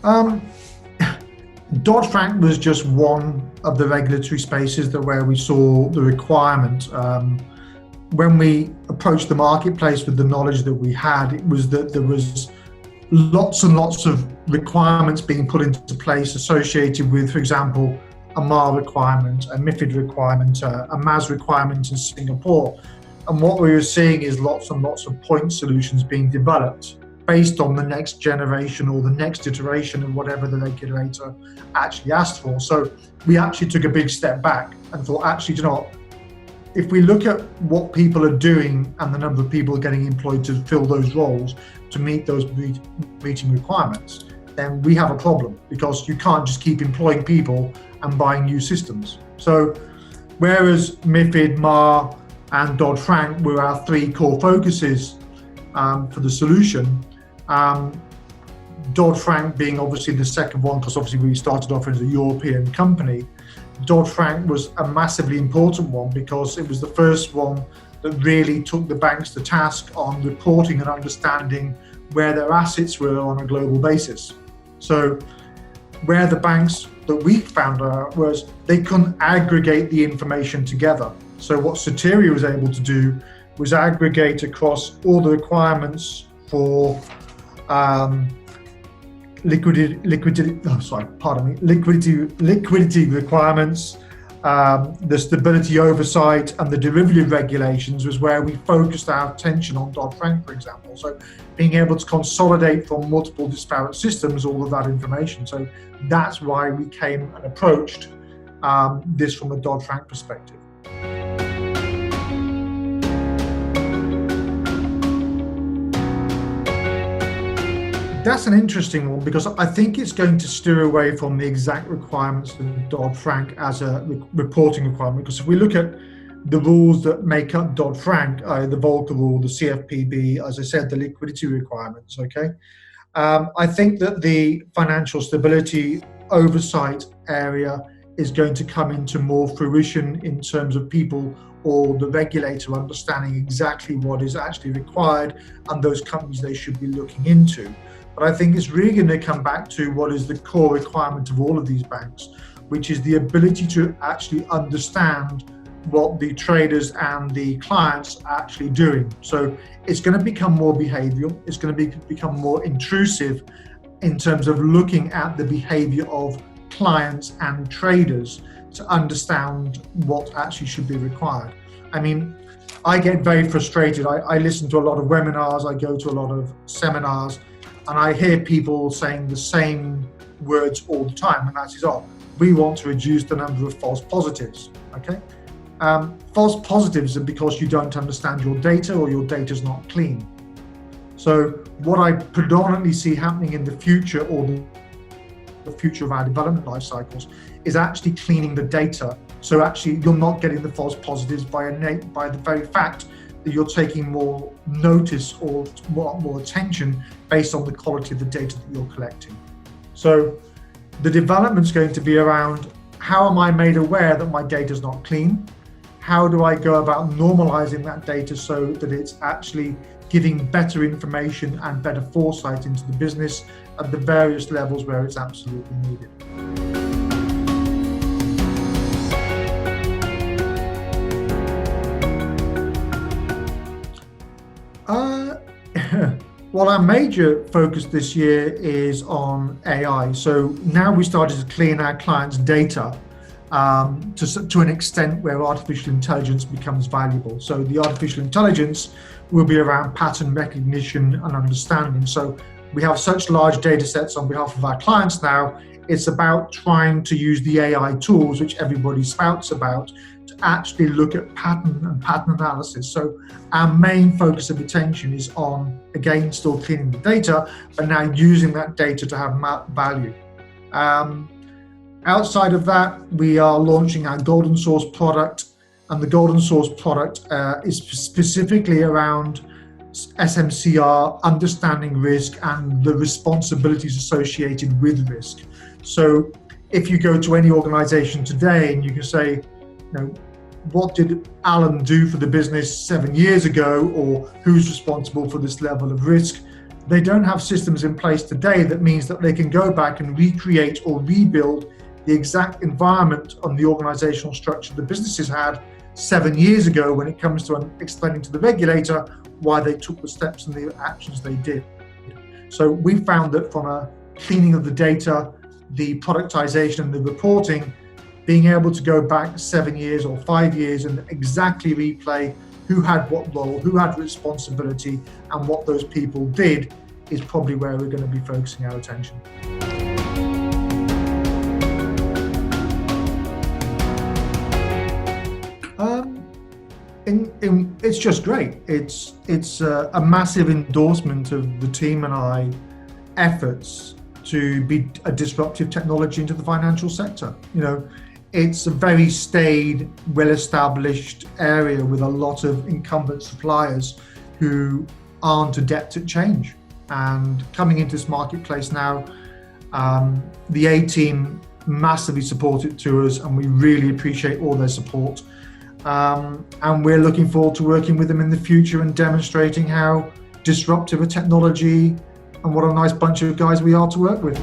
Um, Dodd-Frank was just one of the regulatory spaces that where we saw the requirement. When we approached the marketplace with the knowledge that we had, it was that there was lots and lots of requirements being put into place associated with, for example, a MAR requirement, a MiFID requirement, a MAS requirement in Singapore. And what we were seeing is lots and lots of point solutions being developed based on the next generation or the next iteration of whatever the regulator actually asked for. So we actually took a big step back and thought, actually, you know what? If we look at what people are doing and the number of people getting employed to fill those roles to meet those meeting requirements, then we have a problem, because you can't just keep employing people and buying new systems. So whereas MiFID, MAR and Dodd-Frank were our three core focuses for the solution, Dodd-Frank being obviously the second one, because obviously we started off as a European company. Dodd-Frank was a massively important one because it was the first one that really took the banks to task on reporting and understanding where their assets were on a global basis. So where the banks that we found out was they couldn't aggregate the information together. So what SOTERIA was able to do was aggregate across all the requirements for liquidity requirements, the stability oversight and the derivative regulations was where we focused our attention on Dodd-Frank, for example. So being able to consolidate from multiple disparate systems all of that information. So that's why we came and approached this from a Dodd-Frank perspective. That's an interesting one, because I think it's going to steer away from the exact requirements of Dodd-Frank as a reporting requirement. Because if we look at the rules that make up Dodd-Frank, the Volcker rule, the CFPB, as I said, the liquidity requirements, okay? I think that the financial stability oversight area is going to come into more fruition in terms of people or the regulator understanding exactly what is actually required and those companies they should be looking into. But I think it's really going to come back to what is the core requirement of all of these banks, which is the ability to actually understand what the traders and the clients are actually doing. So it's going to become more behavioral, it's going to become more intrusive in terms of looking at the behavior of clients and traders to understand what actually should be required. I mean, I get very frustrated. I listen to a lot of webinars, I go to a lot of seminars, and I hear people saying the same words all the time, and that is, we want to reduce the number of false positives, okay? False positives are because you don't understand your data or your data's not clean. So what I predominantly see happening in the future, or the future of our development life cycles, is actually cleaning the data. So actually you're not getting the false positives by the very fact that you're taking more notice or more attention based on the quality of the data that you're collecting. So the development's going to be around, how am I made aware that my data is not clean? How do I go about normalizing that data so that it's actually giving better information and better foresight into the business at the various levels where it's absolutely needed? Well, our major focus this year is on AI. So now we started to clean our clients' data to an extent where artificial intelligence becomes valuable. So the artificial intelligence will be around pattern recognition and understanding. So we have such large data sets on behalf of our clients now, it's about trying to use the AI tools, which everybody spouts about, to actually look at pattern and pattern analysis. So our main focus of attention is on, again, still cleaning the data, but now using that data to have value. Outside of that, we are launching our Golden Source product, and the Golden Source product is specifically around SMCR, understanding risk and the responsibilities associated with risk. So if you go to any organization today and you can say, what did Alan do for the business 7 years ago, or who's responsible for this level of risk? they don't have systems in place today that means that they can go back and recreate or rebuild the exact environment on the organizational structure the businesses had 7 years ago when it comes to explaining to the regulator why they took the steps and the actions they did. So we found that from a cleaning of the data, the productization and the reporting, being able to go back 7 years or 5 years and exactly replay who had what role, who had responsibility, and what those people did is probably where we're going to be focusing our attention. It's just great. It's a massive endorsement of the team and I efforts to be a disruptive technology into the financial sector. You know, it's a very staid, well-established area with a lot of incumbent suppliers who aren't adept at change. And coming into this marketplace now, the A team massively supported to us, and we really appreciate all their support. And we're looking forward to working with them in the future and demonstrating how disruptive a technology and what a nice bunch of guys we are to work with.